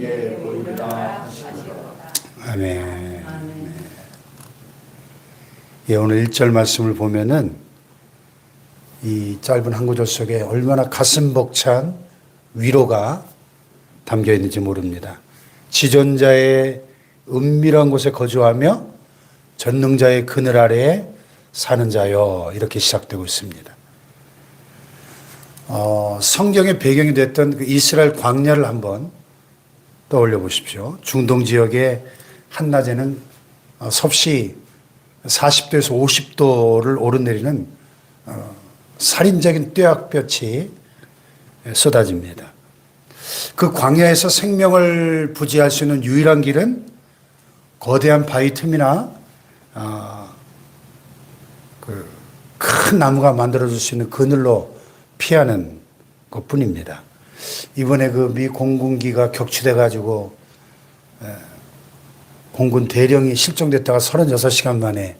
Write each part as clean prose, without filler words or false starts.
내게 보이리라 하시리로다. 아멘. 예, 오늘 1절 말씀을 보면은 이 짧은 한 구절 속에 얼마나 가슴 벅찬 위로가 담겨 있는지 모릅니다. 지존자의 은밀한 곳에 거주하며 전능자의 그늘 아래에 사는 자여, 이렇게 시작되고 있습니다. 성경의 배경이 됐던 그 이스라엘 광야를 한번 떠올려 보십시오. 중동 지역의 한낮에는 섭씨 40도에서 50도를 오르내리는 살인적인 뙤약볕이 쏟아집니다. 그 광야에서 생명을 부지할 수 있는 유일한 길은 거대한 바위 틈이나 큰 나무가 만들어줄 수 있는 그늘로 피하는 것뿐입니다. 이번에 그 미 공군기가 격추돼 가지고 공군 대령이 실종됐다가 36시간 만에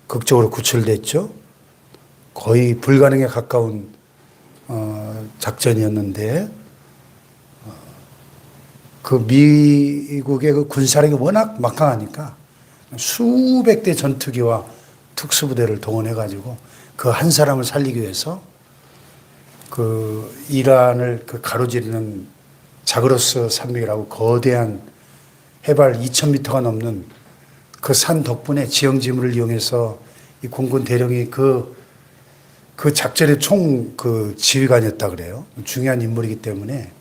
극적으로 구출됐죠. 거의 불가능에 가까운 작전이었는데 그 미국의 그 군사력이 워낙 막강하니까 수백 대 전투기와 특수부대를 동원해 가지고 그 한 사람을 살리기 위해서 그 이란을 그 가로지르는 자그로스 산맥이라고 거대한 해발 2,000m가 넘는 그 산 덕분에 지형지물을 이용해서 이 공군 대령이 그 작전의 총 그 지휘관이었다 그래요. 중요한 인물이기 때문에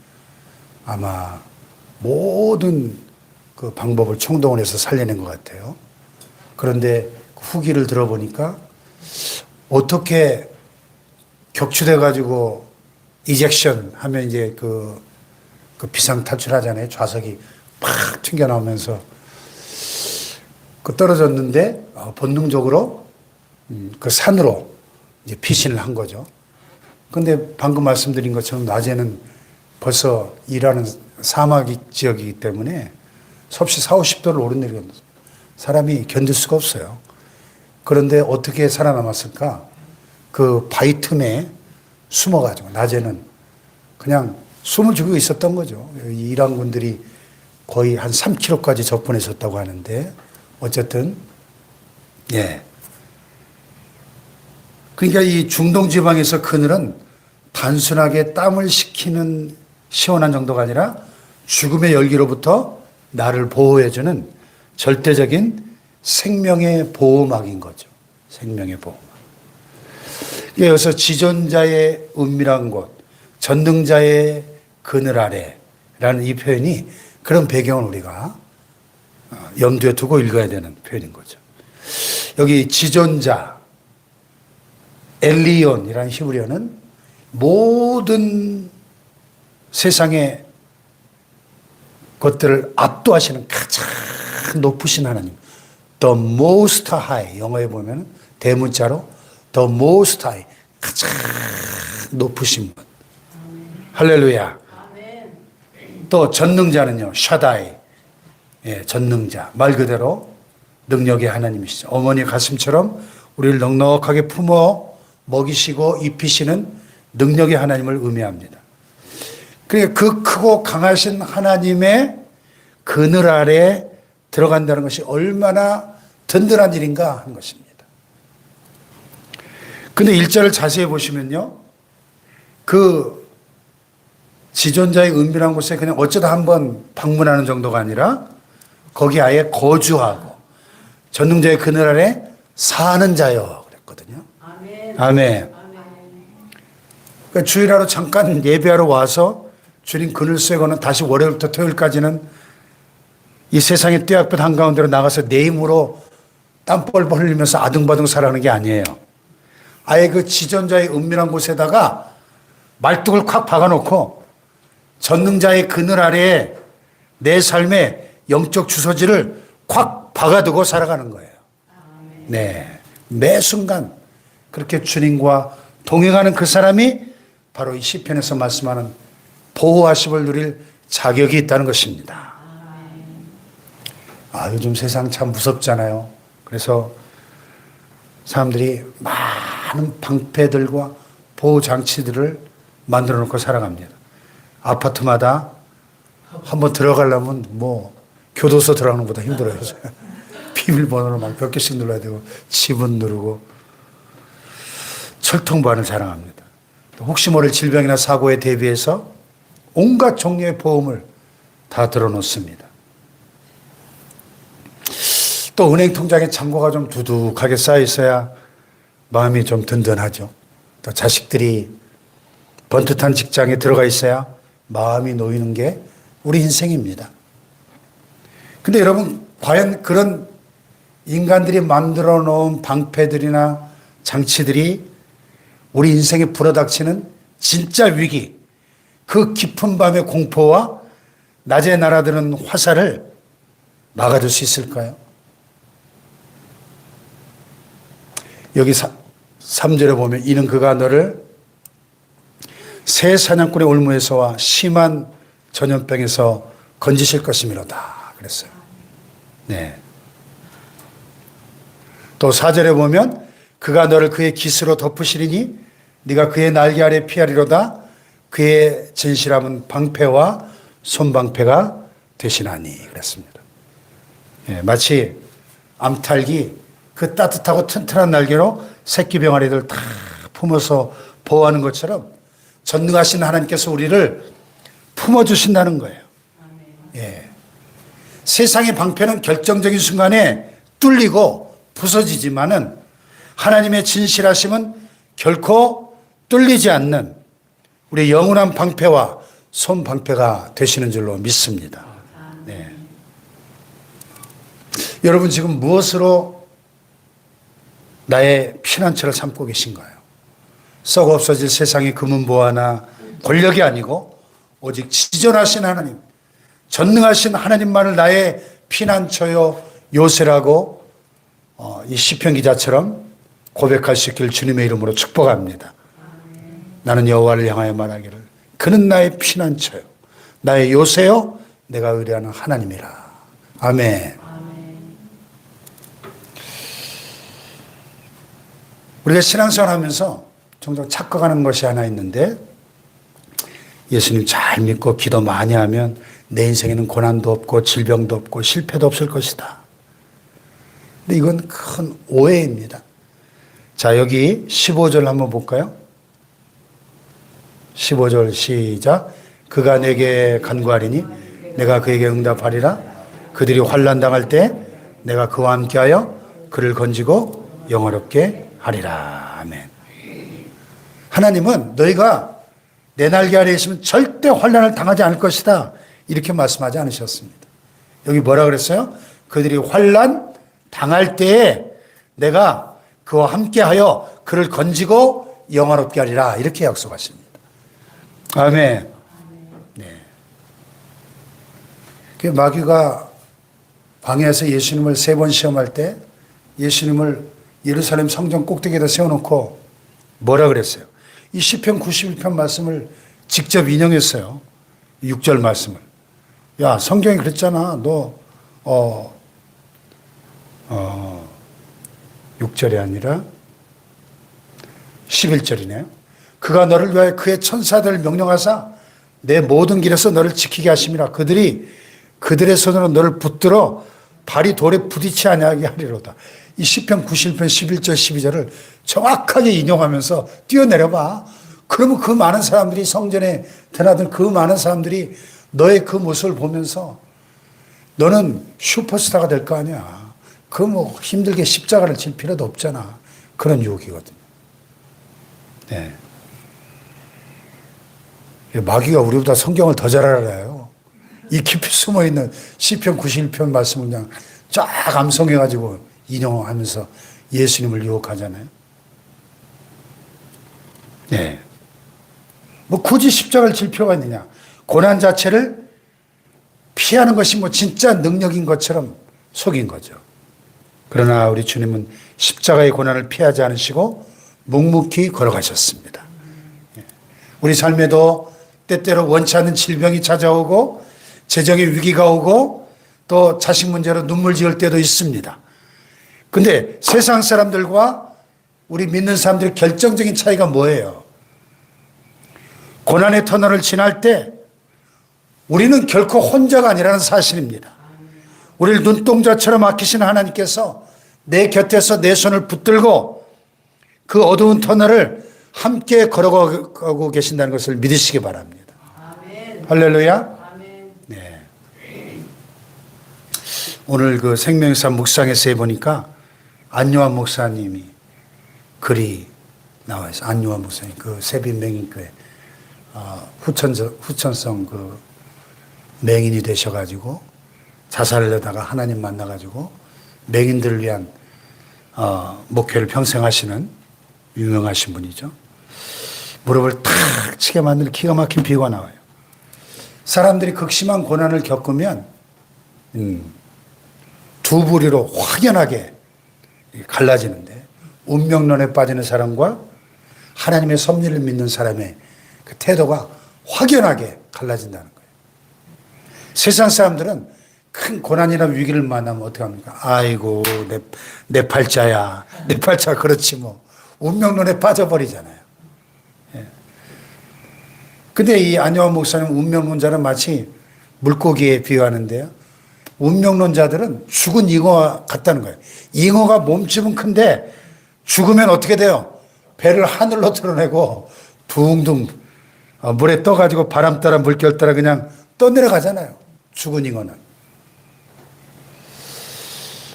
아마 모든 그 방법을 총동원해서 살려낸 것 같아요. 그런데 후기를 들어보니까 어떻게 격추돼 가지고 이젝션 하면 이제 그 비상 탈출하잖아요. 좌석이 팍 튕겨 나오면서 그 떨어졌는데 본능적으로 그 산으로 이제 피신을 한 거죠. 근데 방금 말씀드린 것처럼 낮에는 벌써 일하는 사막 지역이기 때문에 섭씨 40, 50도를 오르내리는 사람이 견딜 수가 없어요. 그런데 어떻게 살아남았을까? 그 바위 틈에 숨어가지고 낮에는 그냥 숨을 죽이고 있었던 거죠. 이란군들이 거의 한 3km까지 접근했었다고 하는데 어쨌든 예. 그러니까 이 중동 지방에서 그늘은 단순하게 땀을 식히는 시원한 정도가 아니라 죽음의 열기로부터 나를 보호해주는 절대적인 생명의 보호막인 거죠. 생명의 보호막. 여기서 지존자의 은밀한 곳, 전능자의 그늘 아래라는 이 표현이 그런 배경을 우리가 염두에 두고 읽어야 되는 표현인 거죠. 여기 지존자, 엘리온이라는 히브리어는 모든 세상의 것들을 압도하시는 가장 높으신 하나님, The Most High, 영어에 보면 대문자로 The Most High, 가장 높으신 분. 할렐루야. 또 전능자는요, 샤다이, 예, 전능자, 말 그대로 능력의 하나님이시죠. 어머니 가슴처럼 우리를 넉넉하게 품어 먹이시고 입히시는 능력의 하나님을 의미합니다. 그러니까 그 크고 강하신 하나님의 그늘 아래 들어간다는 것이 얼마나 든든한 일인가 하는 것입니다. 근데 1절을 자세히 보시면요, 그 지존자의 은밀한 곳에 그냥 어쩌다 한번 방문하는 정도가 아니라 거기 아예 거주하고 전능자의 그늘 아래 사는 자요 그랬거든요. 아멘. 아멘. 그러니까 주일하러 잠깐 예배하러 와서 주님 그늘 쐬고는 다시 월요일부터 토요일까지는 이 세상의 뙤약볕 한가운데로 나가서 내 힘으로 땀 뻘뻘 흘리면서 아등바등 살아가는 게 아니에요. 아예 그 지존자의 은밀한 곳에다가 말뚝을 콱 박아놓고 전능자의 그늘 아래에 내 삶의 영적 주소지를 콱 박아두고 살아가는 거예요. 네, 매 순간 그렇게 주님과 동행하는 그 사람이 바로 이 시편에서 말씀하는 보호하심을 누릴 자격이 있다는 것입니다. 요즘 세상 참 무섭잖아요. 그래서 사람들이 많은 방패들과 보호 장치들을 만들어 놓고 살아갑니다. 아파트마다 한번 들어가려면 뭐 교도소 들어가는 것보다 힘들어요. 비밀번호를 막 몇 개씩 눌러야 되고 지분 누르고 철통반을 자랑합니다. 혹시 모를 질병이나 사고에 대비해서 온갖 종류의 보험을 다 들어놓습니다. 또 은행 통장에 잔고가 좀 두둑하게 쌓여 있어야 마음이 좀 든든하죠. 또 자식들이 번듯한 직장에 들어가 있어야 마음이 놓이는 게 우리 인생입니다. 근데 여러분, 과연 그런 인간들이 만들어 놓은 방패들이나 장치들이 우리 인생에 불어닥치는 진짜 위기, 그 깊은 밤의 공포와 낮에 날아드는 화살을 막아줄 수 있을까요? 여기 3절에 보면 이는 그가 너를 새 사냥꾼의 올무에서와 심한 전염병에서 건지실 것이미로다 그랬어요. 네. 또 4절에 보면 그가 너를 그의 깃으로 덮으시리니 네가 그의 날개 아래 피하리로다. 그의 진실함은 방패와 손방패가 되시나니 그랬습니다. 예, 마치 암탉이 그 따뜻하고 튼튼한 날개로 새끼 병아리들 다 품어서 보호하는 것처럼 전능하신 하나님께서 우리를 품어주신다는 거예요. 예. 세상의 방패는 결정적인 순간에 뚫리고 부서지지만은 하나님의 진실하심은 결코 뚫리지 않는 우리 영원한 방패와 손방패가 되시는 줄로 믿습니다. 네. 여러분 지금 무엇으로 나의 피난처를 삼고 계신가요? 썩어 없어질 세상의 금은보화나 권력이 아니고 오직 지존하신 하나님, 전능하신 하나님만을 나의 피난처요 요새라고 이 시편 기자처럼 고백할 수 있기를 주님의 이름으로 축복합니다. 나는 여호와를 향하여 말하기를 그는 나의 피난처요 나의 요새요 내가 의뢰하는 하나님이라. 아멘. 우리가 신앙생활하면서 종종 착각하는 것이 하나 있는데 예수님 잘 믿고 기도 많이 하면 내 인생에는 고난도 없고 질병도 없고 실패도 없을 것이다. 근데 이건 큰 오해입니다. 자, 여기 15절 한번 볼까요? 15절 시작. 그가 내게 간구하리니 내가 그에게 응답하리라. 그들이 환난 당할 때 내가 그와 함께하여 그를 건지고 영화롭게 하리라. 아멘. 하나님은 너희가 내 날개 아래에 있으면 절대 환난을 당하지 않을 것이다. 이렇게 말씀하지 않으셨습니다. 여기 뭐라 그랬어요? 그들이 환난 당할 때에 내가 그와 함께하여 그를 건지고 영화롭게 하리라. 이렇게 약속하십니다. 아멘. 네. 그 마귀가 광야에서 예수님을 3번 시험할 때 예수님을 예루살렘 성전 꼭대기에다 세워놓고 뭐라 그랬어요? 이 시편 91편 말씀을 직접 인용했어요. 6절 말씀을. 야, 성경이 그랬잖아. 너 6절이 아니라 11절이네요. 그가 너를 위하여 그의 천사들을 명령하사 내 모든 길에서 너를 지키게 하심이라. 그들의 손으로 너를 붙들어 발이 돌에 부딪히 아니하게 하리로다. 이 시편 91편 11절 12절을 정확하게 인용하면서 뛰어내려봐. 그러면 그 많은 사람들이 성전에 드나든 그 많은 사람들이 너의 그 모습을 보면서 너는 슈퍼스타가 될 거 아니야. 그 뭐 힘들게 십자가를 질 필요도 없잖아. 그런 유혹이거든요. 네. 마귀가 우리보다 성경을 더 잘 알아요. 이 깊이 숨어있는 시편 91편 말씀을 그냥 쫙 암송해가지고 인용하면서 예수님을 유혹하잖아요. 네. 뭐 굳이 십자가를 질 필요가 있느냐. 고난 자체를 피하는 것이 뭐 진짜 능력인 것처럼 속인 거죠. 그러나 우리 주님은 십자가의 고난을 피하지 않으시고 묵묵히 걸어가셨습니다. 우리 삶에도 때때로 원치 않는 질병이 찾아오고 재정의 위기가 오고 또 자식 문제로 눈물 지을 때도 있습니다. 근데 세상 사람들과 우리 믿는 사람들의 결정적인 차이가 뭐예요? 고난의 터널을 지날 때 우리는 결코 혼자가 아니라는 사실입니다. 우리를 눈동자처럼 아끼신 하나님께서 내 곁에서 내 손을 붙들고 그 어두운 터널을 함께 걸어가고 계신다는 것을 믿으시기 바랍니다. 아멘. 할렐루야. 아멘. 네. 오늘 그 생명사 묵상에서 해보니까 안요한 목사님이 글이 나와 있어요. 안요한 목사님 그 세빈 맹인교회 후천성 그 맹인이 되셔가지고 자살을 하다가 하나님 만나가지고 맹인들을 위한 목회를 평생 하시는 유명하신 분이죠. 무릎을 탁 치게 만드는 기가 막힌 비유가 나와요. 사람들이 극심한 고난을 겪으면 두 부류로 확연하게 갈라지는데 운명론에 빠지는 사람과 하나님의 섭리를 믿는 사람의 그 태도가 확연하게 갈라진다는 거예요. 세상 사람들은 큰 고난이나 위기를 만나면 어떻게 합니까? 아이고 내 팔자야. 내 팔자 그렇지 뭐. 운명론에 빠져버리잖아요. 예. 근데 이 안요한 목사님 운명론자는 마치 물고기에 비유하는데요. 운명론자들은 죽은 잉어와 같다는 거예요. 잉어가 몸집은 큰데 죽으면 어떻게 돼요? 배를 하늘로 드러내고 둥둥 물에 떠가지고 바람 따라 물결 따라 그냥 떠내려가잖아요. 죽은 잉어는.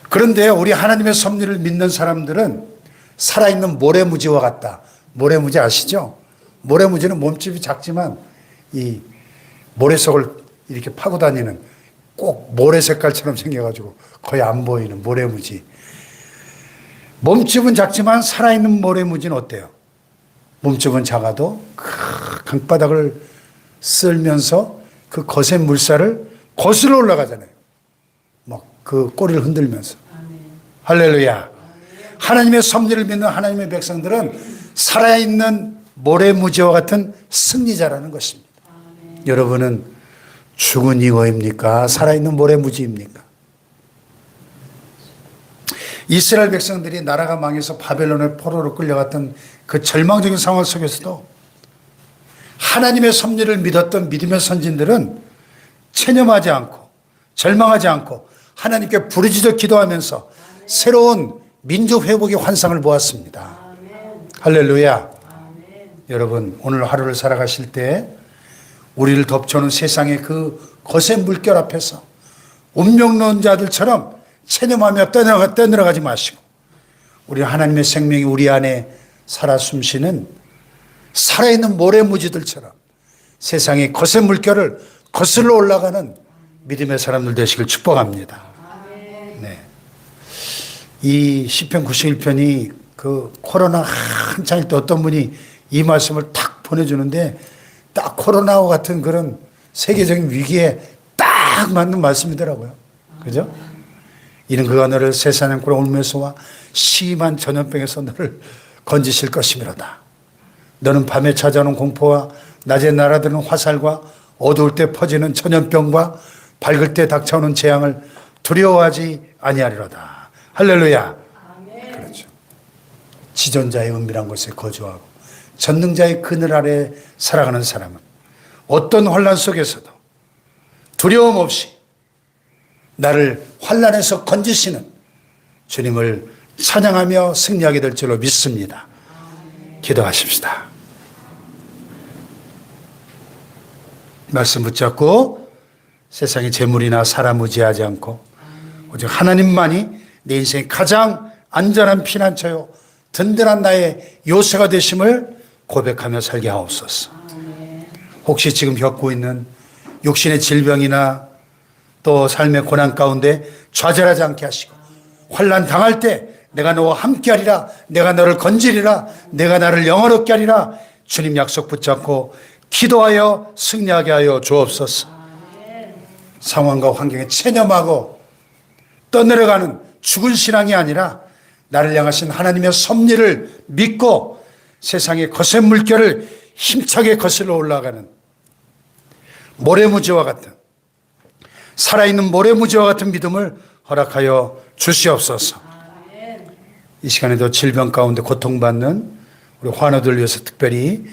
그런데 우리 하나님의 섭리를 믿는 사람들은 살아있는 모래무지와 같다. 모래무지 아시죠? 모래무지는 몸집이 작지만 이 모래속을 이렇게 파고 다니는 꼭 모래 색깔처럼 생겨가지고 거의 안 보이는 모래무지. 몸집은 작지만 살아있는 모래무지는 어때요? 몸집은 작아도 강바닥을 쓸면서 그 거센 물살을 거슬러 올라가잖아요. 막 그 꼬리를 흔들면서. 아멘. 할렐루야. 하나님의 섭리를 믿는 하나님의 백성들은 살아있는 모래무지와 같은 승리자라는 것입니다. 아멘. 여러분은 죽은 잉어입니까? 살아있는 모래무지입니까? 이스라엘 백성들이 나라가 망해서 바벨론의 포로로 끌려갔던 그 절망적인 상황 속에서도 하나님의 섭리를 믿었던 믿음의 선진들은 체념하지 않고 절망하지 않고 하나님께 부르짖어 기도하면서 새로운 민족 회복의 환상을 보았습니다. 아멘. 할렐루야. 아멘. 여러분 오늘 하루를 살아가실 때 우리를 덮쳐오는 세상의 그 거센 물결 앞에서 운명론자들처럼 체념하며 떠내려가지 마시고 우리 하나님의 생명이 우리 안에 살아 숨쉬는 살아있는 모래무지들처럼 세상의 거센 물결을 거슬러 올라가는 믿음의 사람들 되시길 축복합니다. 네. 이 시편 91편이 그 코로나 한창일 때 어떤 분이 이 말씀을 탁 보내주는데 딱 코로나와 같은 그런 세계적인 위기에 딱 맞는 말씀이더라고요. 그죠? 이는 그가 너를 새사냥꾼의 울면서와 심한 전염병에서 너를 건지실 것이미로다. 너는 밤에 찾아오는 공포와 낮에 날아드는 화살과 어두울 때 퍼지는 전염병과 밝을 때 닥쳐오는 재앙을 두려워하지 아니하리로다. 할렐루야. 아멘. 그렇죠. 지존자의 은밀한 곳에 거주하고 전능자의 그늘 아래 살아가는 사람은 어떤 혼란 속에서도 두려움 없이 나를 환난에서 건지시는 주님을 찬양하며 승리하게 될 줄로 믿습니다. 기도하십시다. 말씀 붙잡고 세상의 재물이나 사람 의지하지 않고 오직 하나님만이 내 인생의 가장 안전한 피난처요 든든한 나의 요새가 되심을 고백하며 살게 하옵소서. 혹시 지금 겪고 있는 육신의 질병이나 또 삶의 고난 가운데 좌절하지 않게 하시고 환난 당할 때 내가 너와 함께하리라, 내가 너를 건지리라, 내가 나를 영화롭게 하리라 주님 약속 붙잡고 기도하여 승리하게 하여 주옵소서. 상황과 환경에 체념하고 떠내려가는 죽은 신앙이 아니라 나를 향하신 하나님의 섭리를 믿고 세상의 거센 물결을 힘차게 거슬러 올라가는 모래무지와 같은 살아있는 모래무지와 같은 믿음을 허락하여 주시옵소서. 이 시간에도 질병 가운데 고통받는 우리 환우들 위해서 특별히